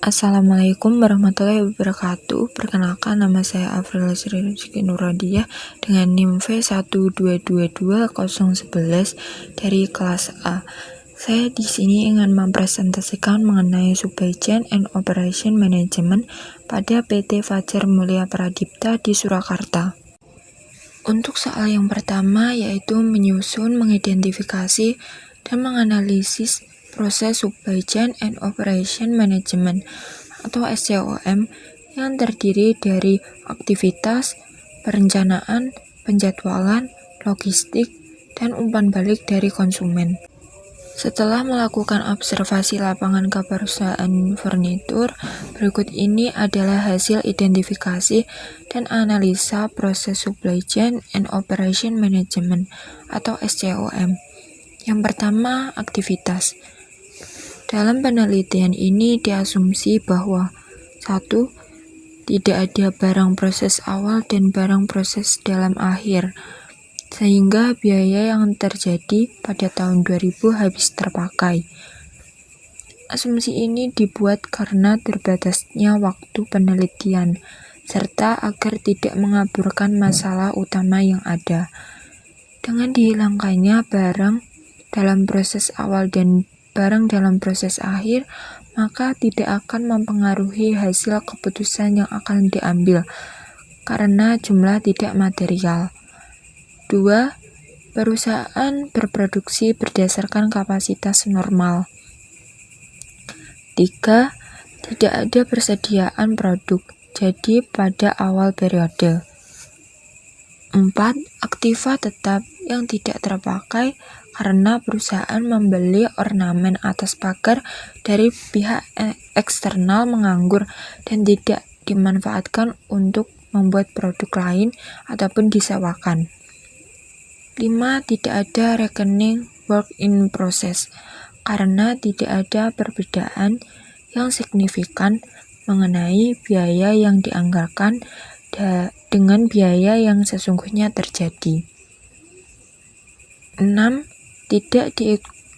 Assalamualaikum warahmatullahi wabarakatuh. Perkenalkan, nama saya Afril Sri Rizky Nuradiah dengan NIM V1222011 dari kelas A. Saya di sini ingin mempresentasikan mengenai Supply Chain and Operation Management pada PT Fajar Mulia Pradipta di Surakarta. Untuk soal yang pertama yaitu menyusun, mengidentifikasi, dan menganalisis proses Supply Chain and Operation Management atau SCOM yang terdiri dari aktivitas, perencanaan, penjadwalan, logistik, dan umpan balik dari konsumen. Setelah melakukan observasi lapangan ke perusahaan furnitur, berikut ini adalah hasil identifikasi dan analisa proses Supply Chain and Operation Management atau SCOM. Yang pertama, aktivitas. Dalam penelitian ini diasumsi bahwa 1. Tidak ada barang proses awal dan barang proses dalam akhir, sehingga biaya yang terjadi pada tahun 2000 habis terpakai. Asumsi ini dibuat karena terbatasnya waktu penelitian, serta agar tidak mengaburkan masalah utama yang ada. Dengan dihilangkannya barang dalam proses awal dan barang dalam proses akhir, maka tidak akan mempengaruhi hasil keputusan yang akan diambil, karena jumlah tidak material. 2. Perusahaan berproduksi berdasarkan kapasitas normal. 3. Tidak ada persediaan produk, jadi pada awal periode. 4. Aktiva tetap yang tidak terpakai karena perusahaan membeli ornamen atas pagar dari pihak eksternal menganggur dan tidak dimanfaatkan untuk membuat produk lain ataupun disewakan. 5. Tidak ada rekening work in process karena tidak ada perbedaan yang signifikan mengenai biaya yang dianggarkan dengan biaya yang sesungguhnya terjadi. 6. Tidak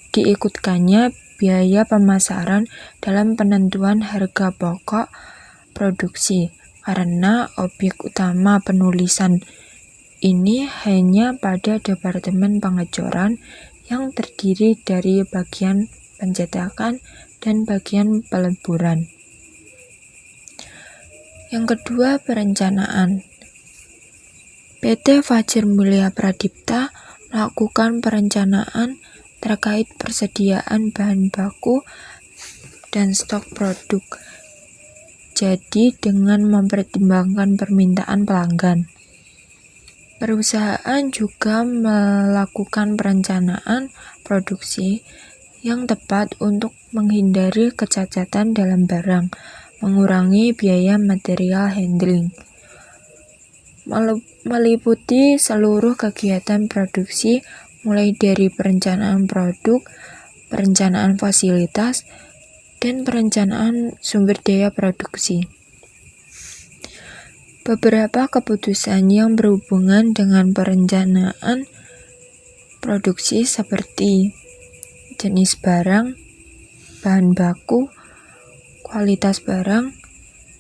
diikutkannya biaya pemasaran dalam penentuan harga pokok produksi karena objek utama penulisan ini hanya pada Departemen Pengecoran yang terdiri dari bagian pencetakan dan bagian peleburan. Yang kedua, perencanaan. PT Fajar Mulia Pradipta melakukan perencanaan terkait persediaan bahan baku dan stok produk. Jadi dengan mempertimbangkan permintaan pelanggan. Perusahaan juga melakukan perencanaan produksi yang tepat untuk menghindari kecacatan dalam barang, mengurangi biaya material handling. Meliputi seluruh kegiatan produksi mulai dari perencanaan produk, perencanaan fasilitas, dan perencanaan sumber daya produksi. Beberapa keputusan yang berhubungan dengan perencanaan produksi seperti jenis barang, bahan baku, kualitas barang,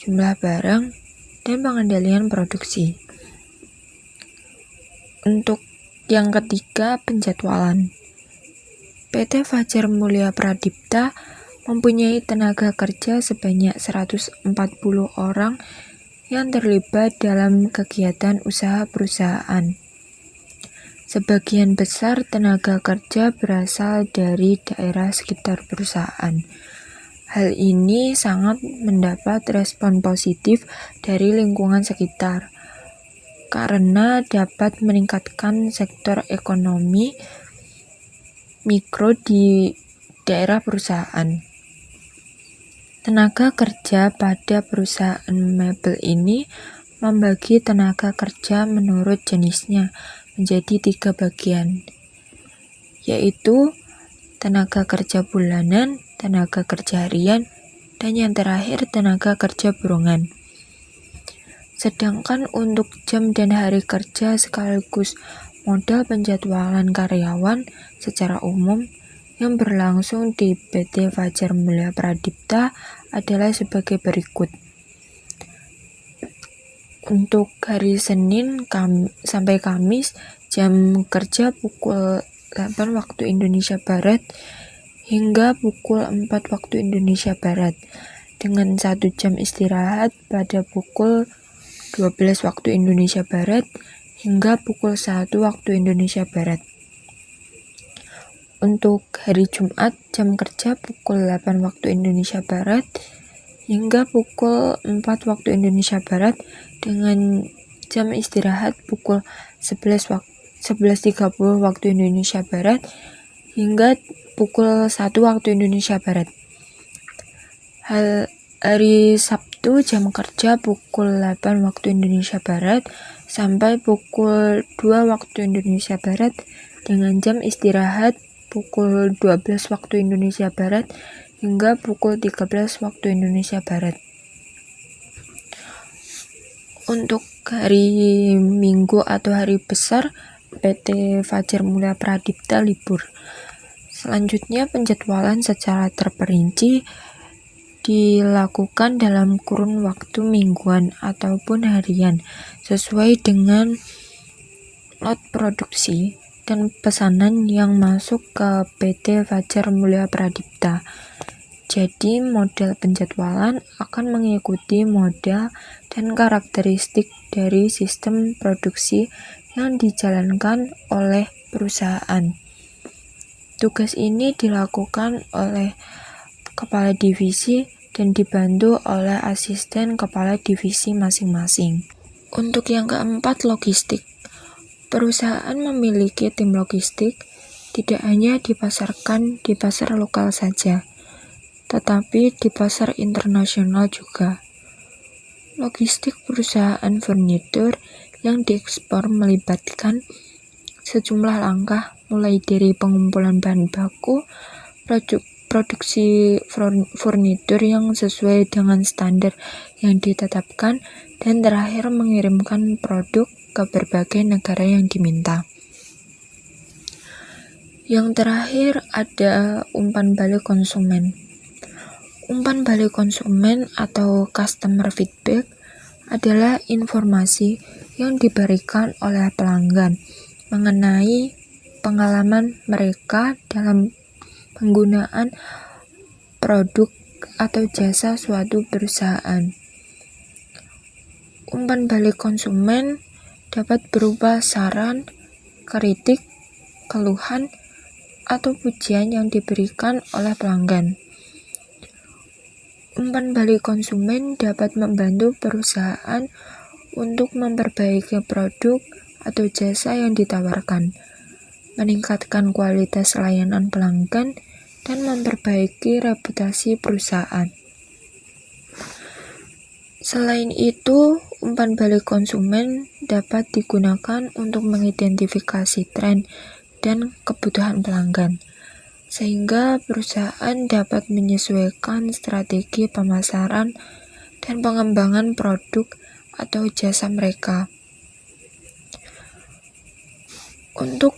jumlah barang, dan pengendalian produksi. Untuk yang ketiga, penjadwalan. PT Fajar Mulia Pradipta mempunyai tenaga kerja sebanyak 140 orang yang terlibat dalam kegiatan usaha perusahaan. Sebagian besar tenaga kerja berasal dari daerah sekitar perusahaan. Hal ini sangat mendapat respon positif dari lingkungan sekitar, karena dapat meningkatkan sektor ekonomi mikro di daerah perusahaan. Tenaga kerja pada perusahaan mebel ini membagi tenaga kerja menurut jenisnya menjadi 3 bagian, yaitu tenaga kerja bulanan, tenaga kerja harian, dan yang terakhir tenaga kerja burongan. Sedangkan untuk jam dan hari kerja sekaligus modal penjadwalan karyawan secara umum yang berlangsung di PT Fajar Mulia Pradipta adalah sebagai berikut. Untuk hari Senin sampai Kamis, jam kerja pukul 8 waktu Indonesia Barat hingga pukul 4 waktu Indonesia Barat, dengan 1 jam istirahat pada pukul 12 waktu Indonesia Barat hingga pukul 1 waktu Indonesia Barat. Untuk hari Jumat, jam kerja pukul 8 waktu Indonesia Barat hingga pukul 4 waktu Indonesia Barat, dengan jam istirahat pukul 11.30 waktu Indonesia Barat hingga pukul 1 waktu Indonesia Barat. Hari Sabtu, jam kerja pukul 8 waktu Indonesia Barat sampai pukul 2 waktu Indonesia Barat, dengan jam istirahat pukul 12 waktu Indonesia Barat hingga pukul 13 waktu Indonesia Barat. Untuk hari Minggu atau hari besar, PT Fajar Mulia Pradipta libur. Selanjutnya, penjadwalan secara terperinci dilakukan dalam kurun waktu mingguan ataupun harian sesuai dengan lot produksi dan pesanan yang masuk ke PT Fajar Mulia Pradipta. Jadi, model penjadwalan akan mengikuti model dan karakteristik dari sistem produksi yang dijalankan oleh perusahaan. Tugas ini dilakukan oleh kepala divisi dan dibantu oleh asisten kepala divisi masing-masing. Untuk yang keempat, logistik. Perusahaan memiliki tim logistik, tidak hanya dipasarkan di pasar lokal saja, tetapi di pasar internasional juga. Logistik perusahaan furnitur yang diekspor melibatkan sejumlah langkah, mulai dari pengumpulan bahan baku, produksi furnitur yang sesuai dengan standar yang ditetapkan, dan terakhir mengirimkan produk ke berbagai negara yang diminta. Yang terakhir ada umpan balik konsumen. Umpan balik konsumen atau customer feedback adalah informasi yang diberikan oleh pelanggan mengenai pengalaman mereka dalam penggunaan produk atau jasa suatu perusahaan. Umpan balik konsumen dapat berupa saran, kritik, keluhan, atau pujian yang diberikan oleh pelanggan. Umpan balik konsumen dapat membantu perusahaan untuk memperbaiki produk atau jasa yang ditawarkan, meningkatkan kualitas layanan pelanggan, dan memperbaiki reputasi perusahaan. Selain itu, umpan balik konsumen dapat digunakan untuk mengidentifikasi tren dan kebutuhan pelanggan, sehingga perusahaan dapat menyesuaikan strategi pemasaran dan pengembangan produk atau jasa mereka. Untuk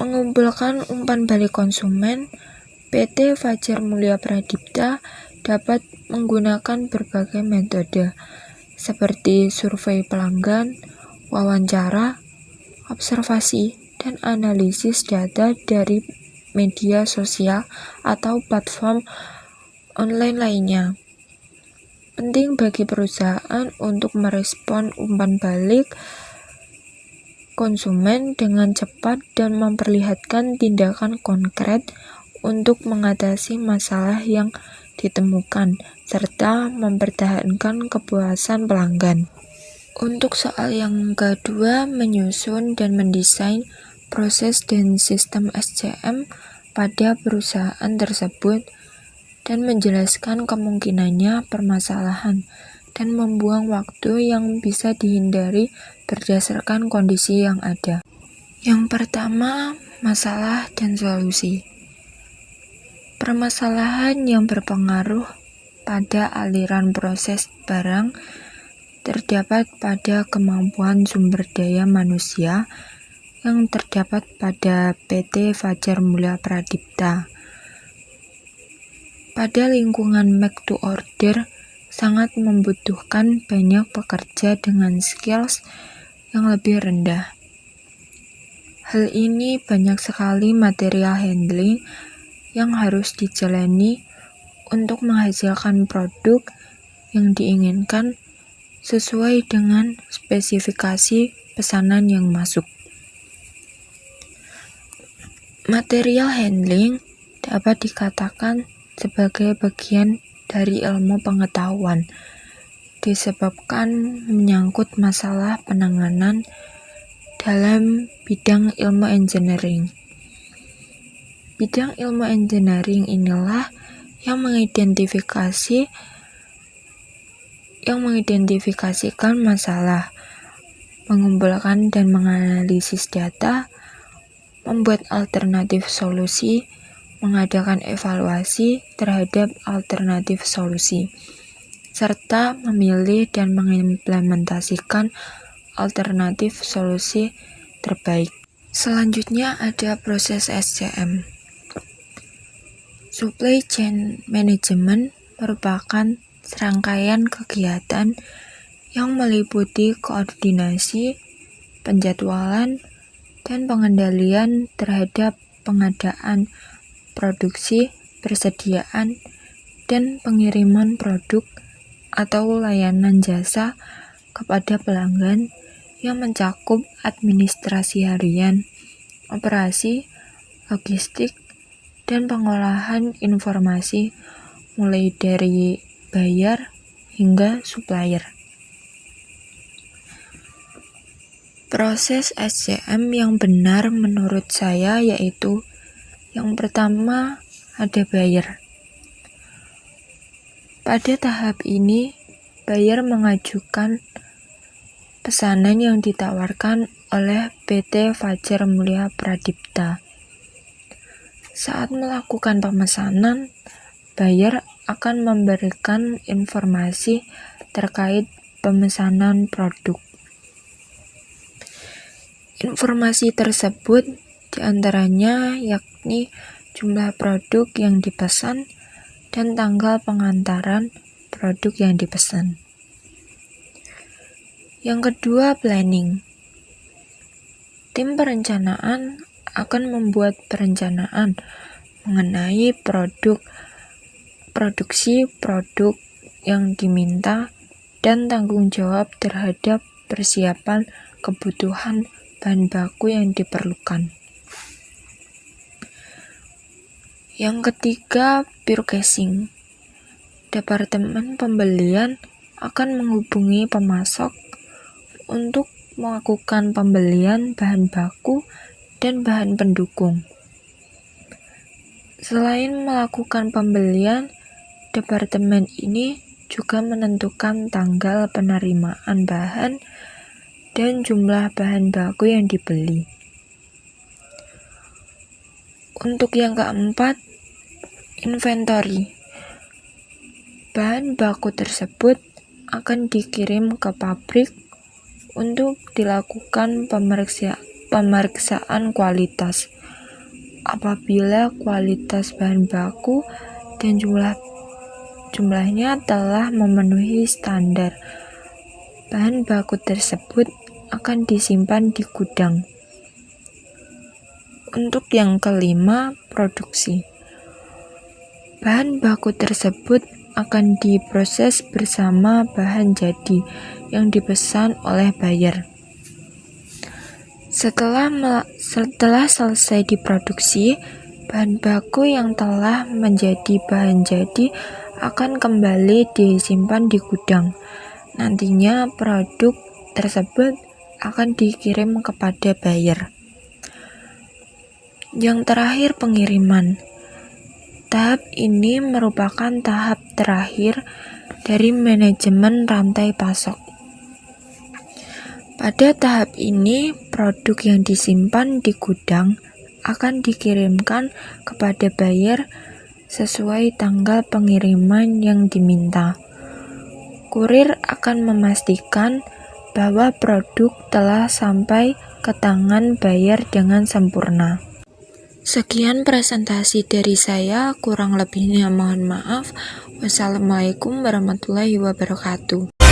mengumpulkan umpan balik konsumen, PT Fajar Mulia Pradipta dapat menggunakan berbagai metode seperti survei pelanggan, wawancara, observasi, dan analisis data dari media sosial atau platform online lainnya. Penting bagi perusahaan untuk merespon umpan balik konsumen dengan cepat dan memperlihatkan tindakan konkret untuk mengatasi masalah yang ditemukan, serta mempertahankan kepuasan pelanggan. Untuk soal yang kedua, menyusun dan mendesain proses dan sistem SCM pada perusahaan tersebut dan menjelaskan kemungkinannya permasalahan dan membuang waktu yang bisa dihindari berdasarkan kondisi yang ada. Yang pertama, masalah dan solusi. Permasalahan yang berpengaruh pada aliran proses barang terdapat pada kemampuan sumber daya manusia yang terdapat pada PT Fajar Mulia Pradipta. Pada lingkungan make to order sangat membutuhkan banyak pekerja dengan skills yang lebih rendah. Hal ini banyak sekali material handling yang harus dijalani untuk menghasilkan produk yang diinginkan sesuai dengan spesifikasi pesanan yang masuk. Material handling dapat dikatakan sebagai bagian dari ilmu pengetahuan, disebabkan menyangkut masalah penanganan dalam bidang ilmu engineering. Bidang ilmu engineering inilah yang mengidentifikasikan masalah, mengumpulkan dan menganalisis data, membuat alternatif solusi, mengadakan evaluasi terhadap alternatif solusi, serta memilih dan mengimplementasikan alternatif solusi terbaik. Selanjutnya ada proses SCM. Supply Chain Management merupakan serangkaian kegiatan yang meliputi koordinasi, penjadwalan, dan pengendalian terhadap pengadaan, produksi, persediaan, dan pengiriman produk atau layanan jasa kepada pelanggan yang mencakup administrasi harian, operasi, logistik, dan pengolahan informasi mulai dari buyer hingga supplier. Proses SCM yang benar menurut saya yaitu yang pertama ada buyer. Pada tahap ini, buyer mengajukan pesanan yang ditawarkan oleh PT Fajar Mulia Pradipta. Saat melakukan pemesanan, buyer akan memberikan informasi terkait pemesanan produk. Informasi tersebut diantaranya yakni jumlah produk yang dipesan dan tanggal pengantaran produk yang dipesan. Yang kedua, planning. Tim perencanaan akan membuat perencanaan mengenai produksi produk yang diminta dan tanggung jawab terhadap persiapan kebutuhan bahan baku yang diperlukan. Yang ketiga, purchasing. Departemen pembelian akan menghubungi pemasok untuk melakukan pembelian bahan baku dan bahan pendukung. Selain melakukan pembelian, departemen ini juga menentukan tanggal penerimaan bahan dan jumlah bahan baku yang dibeli. Untuk yang keempat, inventory. Bahan baku tersebut akan dikirim ke pabrik untuk dilakukan pemeriksaan kualitas. Apabila kualitas bahan baku dan jumlahnya telah memenuhi standar, bahan baku tersebut akan disimpan di gudang. Untuk yang kelima, produksi. Bahan baku tersebut akan diproses bersama bahan jadi yang dipesan oleh buyer. Setelah selesai diproduksi, bahan baku yang telah menjadi bahan jadi akan kembali disimpan di gudang. Nantinya produk tersebut akan dikirim kepada buyer. Yang terakhir, pengiriman. Tahap ini merupakan tahap terakhir dari manajemen rantai pasok. Pada tahap ini, produk yang disimpan di gudang akan dikirimkan kepada buyer sesuai tanggal pengiriman yang diminta. Kurir akan memastikan bahwa produk telah sampai ke tangan buyer dengan sempurna. Sekian presentasi dari saya, kurang lebihnya mohon maaf. Wassalamualaikum warahmatullahi wabarakatuh.